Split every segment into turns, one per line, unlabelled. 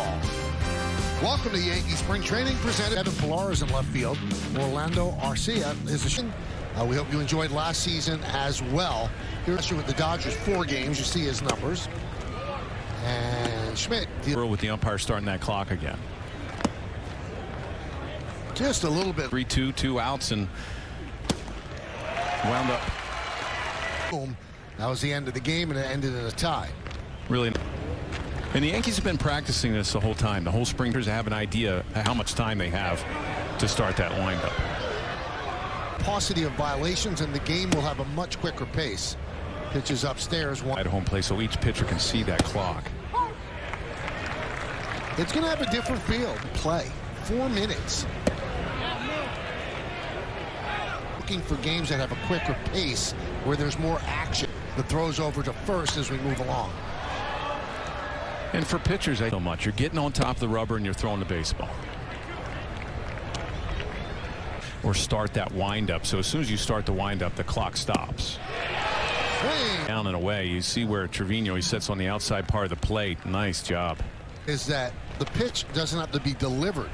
ball. Welcome to the Yankee Spring Training presented. Evan Pilar is in left field. Orlando Arcia is a we hope you enjoyed last season as well. Here's with the Dodgers 4 games. You see his numbers. And Schmidt.
With the umpire starting that clock again.
Just a little bit.
3-2, 2 outs, and wound up.
Boom. That was the end of the game, and it ended in a tie.
Really. And the Yankees have been practicing this the whole time. The whole springers have an idea how much time they have to start that windup.
Paucity of violations, and the game will have a much quicker pace. Pitches upstairs.
At home plate, so each pitcher can see that clock.
It's going to have a different feel. Play 4 minutes. Looking for games that have a quicker pace, where there's more action. The throws over to first as we move along.
And for pitchers, so much. You're getting on top of the rubber and you're throwing the baseball. Or start that windup. So as soon as you start the windup, the clock stops.
Swing.
Down and away. You see where Trevino, he sits on the outside part of the plate. Nice job.
Is that the pitch doesn't have to be delivered.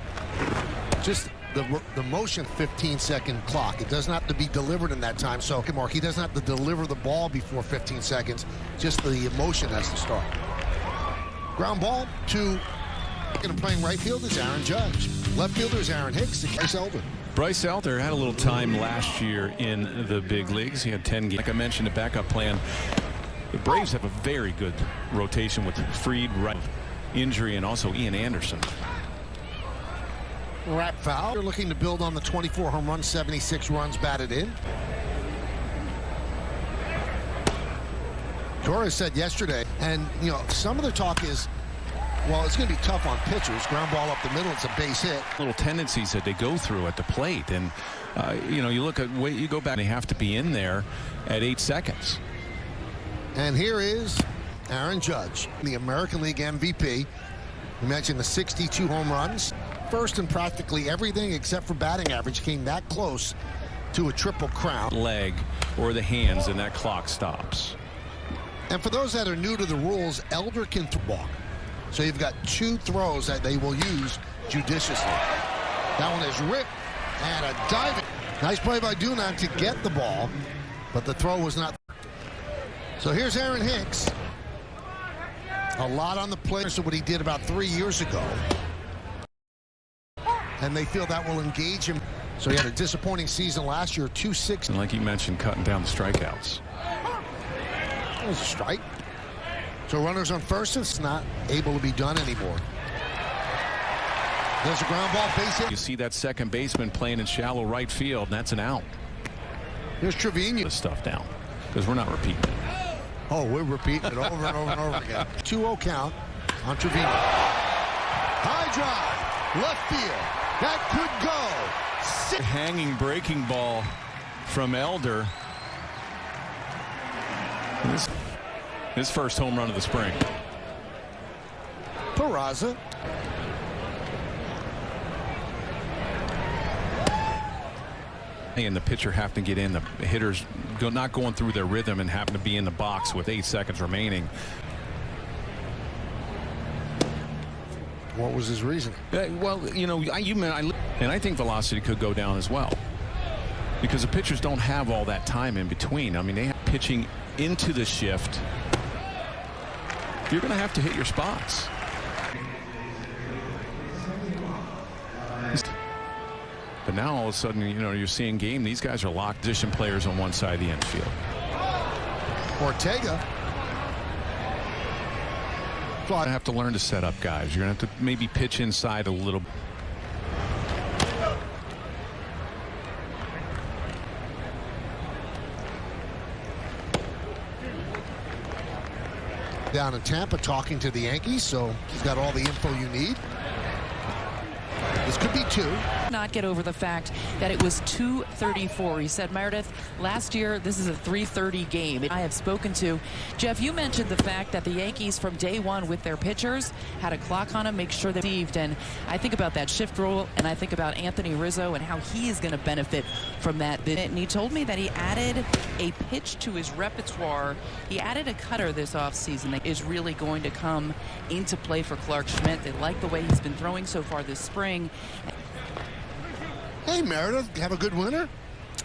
Just the motion 15-second clock. It doesn't have to be delivered in that time. So Mark, he doesn't have to deliver the ball before 15 seconds. Just the emotion has to start. Ground ball to playing right field is Aaron Judge. Left fielder is Aaron Hicks and Bryce Elder.
Bryce Elder had a little time last year in the big leagues. He had 10 games. Like I mentioned, a backup plan. The Braves have a very good rotation with Fried, right, injury, and also Ian Anderson.
Wrap foul. They're looking to build on the 24 home runs, 76 runs batted in. Torres said yesterday, and you know, some of the talk is, well, it's going to be tough on pitchers. Ground ball up the middle, it's a base hit.
Little tendencies that they go through at the plate, and you know, you look at you go back, and they have to be in there at 8 seconds.
And here is Aaron Judge, the American League MVP. We mentioned the 62 home runs. First in practically everything except for batting average. Came that close to a triple crown.
Leg or the hands, and that clock stops.
And for those that are new to the rules, Elder can walk. So you've got 2 throws that they will use judiciously. That one is ripped and a diving. Nice play by Dunan to get the ball, but the throw was not. So here's Aaron Hicks. A lot on the plate. So what he did about 3 years ago. And they feel that will engage him. So he had a disappointing season last year, 2-6.
And like you mentioned, cutting down the strikeouts.
That was a strike. So runners on first, it's not able to be done anymore. There's a ground ball, base hit.
You see that second baseman playing in shallow right field, and that's an out.
Here's Trevino.
This stuff down, because we're not repeating it.
Oh, we're repeating it over and over and over again. 2-0 count on Trevino. High drive, left field. That could go.
Hanging breaking ball from Elder. His first home run of the spring.
Peraza.
And the pitcher have to get in. The hitters not going through their rhythm and happen to be in the box with 8 seconds remaining.
What was his reason?
Well, you know, and I think velocity could go down as well, because the pitchers don't have all that time in between. I mean, they have pitching into the shift. You're going to have to hit your spots. But now all of a sudden, you know, you're seeing game. These guys are locked position players on one side of the infield.
Ortega.
You're going to have to learn to set up guys. You're going to have to maybe pitch inside a little.
Down in Tampa talking to the Yankees, so he's got all the info you need. This could be 2.
Not get over the fact that it was 2:34. He said, Meredith, last year this is a 3:30 game. I have spoken to Jeff. You mentioned the fact that the Yankees from day one with their pitchers had a clock on them, make sure they received. And I think about that shift rule, and I think about Anthony Rizzo and how he is going to benefit from that. And he told me that he added a pitch to his repertoire. He added a cutter this offseason that is really going to come into play for Clark Schmidt. They like the way he's been throwing so far this spring.
Hey, Meredith, have a good winter?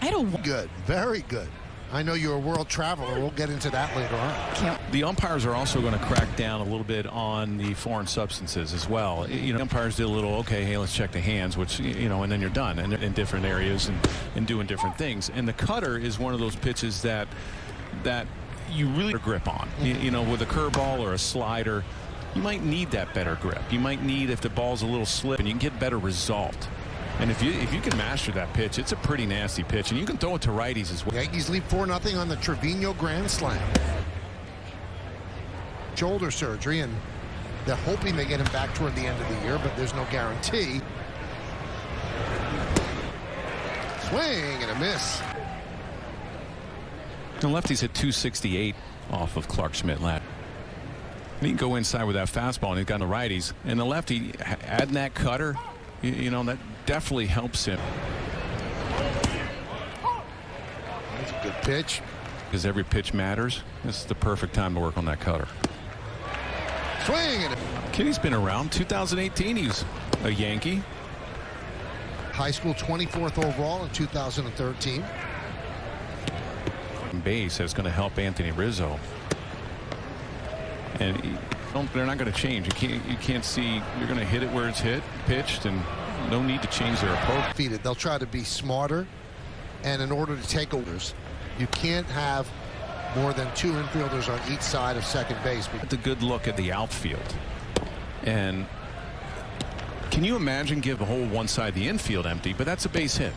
I don't.
Good, very good. I know you're a world traveler. We'll get into that later on.
The umpires are also going to crack down a little bit on the foreign substances as well. You know, umpires did a little, okay, hey, let's check the hands, which, you know, and then you're done, and in different areas and doing different things. And the cutter is one of those pitches that you really grip on. You know, with a curveball or a slider, you might need that better grip. You might need, if the ball's a little slip, and you can get better result. And if you can master that pitch, it's a pretty nasty pitch, and you can throw it to righties as well.
Yankees lead 4-0 on the Trevino Grand Slam. Shoulder surgery, and they're hoping they get him back toward the end of the year, but there's no guarantee. Swing and a miss.
The lefties hit 268 off of Clark Schmidt last. He can go inside with that fastball, and he's got the righties. And the lefty adding that cutter, you know, that definitely helps him.
That's a good pitch.
Because every pitch matters. This is the perfect time to work on that cutter.
Swing and
Kitty's been around. 2018, he's a Yankee.
high school 24th overall in 2013.
Base that's going to help Anthony Rizzo. And they're not going to change. You can't see. You're going to hit it where it's pitched, and no need to change their approach.
They'll try to be smarter, and in order to take overs, you can't have more than 2 infielders on each side of second base.
It's a good look at the outfield. And can you imagine give the whole one side of the infield empty? But that's a base hit.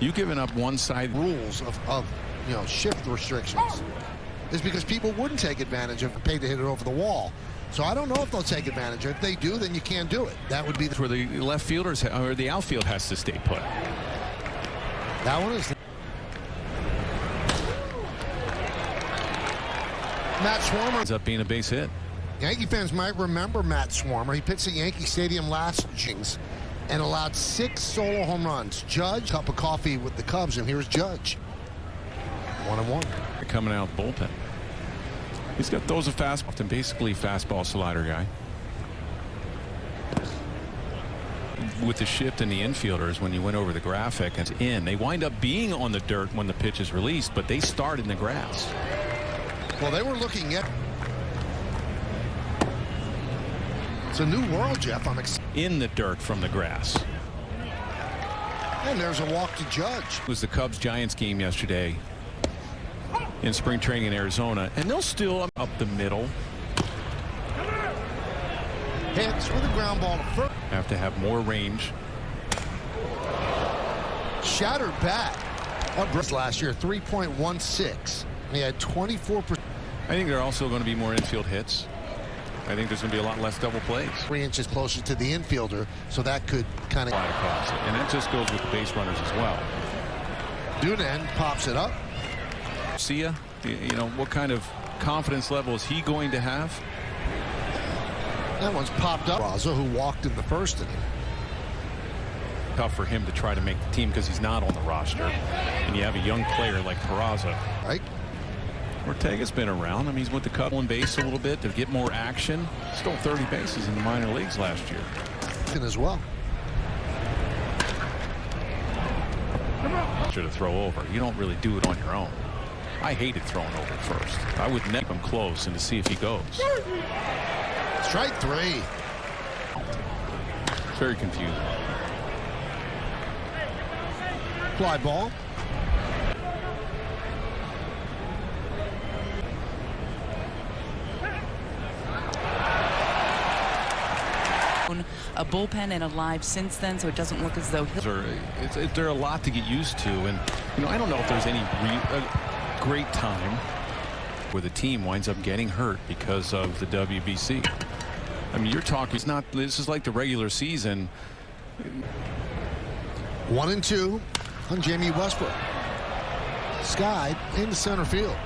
You giving up one side.
Rules of you know, shift restrictions is because people wouldn't take advantage of pay to hit it over the wall. So I don't know if they'll take advantage. If they do, then you can't do it. That would be
where the left fielders or the outfield has to stay put.
That one is. Matt Swarmer
ends up being a base hit.
Yankee fans might remember Matt Swarmer. He pitched at Yankee Stadium last Jings and allowed 6 solo home runs. Judge, cup of coffee with the Cubs, and here's Judge. 1-1.
Coming out of the bullpen. He's got those a fastball, and basically fastball slider guy. With the shift in the infielders, when you went over the graphic, it's in. They wind up being on the dirt when the pitch is released, but they start in the grass.
Well, they were looking at. It's a new world, Jeff. I'm excited.
In the dirt from the grass.
And there's a walk to Judge.
It was the Cubs-Giants game yesterday in spring training in Arizona, and they'll still up the middle.
Hits with a ground ball to first.
Have to have more range.
Shattered bat. Last year, 3.16. He had 24%.
I think there are also going to be more infield hits. I think there's going to be a lot less double plays.
3 inches closer to the infielder, so that could kind of.
And that just goes with the base runners as well.
Dunan pops it up.
See ya. You know, what kind of confidence level is he going to have?
That one's popped up. Peraza, who walked in the first inning.
Tough for him to try to make the team because he's not on the roster. And you have a young player like Peraza.
Right.
Ortega's been around. I mean, he's with the Cubs on base a little bit to get more action. Stole 30 bases in the minor leagues last year.
As well.
To throw over. You don't really do it on your own. I hated throwing over first. I would never keep him close and to see if he goes.
Strike 3.
It's very confusing.
Fly ball.
A bullpen and alive since then, so it doesn't look as though
they're a lot to get used to, and you know, I don't know if there's any great time where the team winds up getting hurt because of the WBC. I mean, you're talking. It's not. This is like the regular season.
1-2 on Jamie Westbrook. Sky into center field.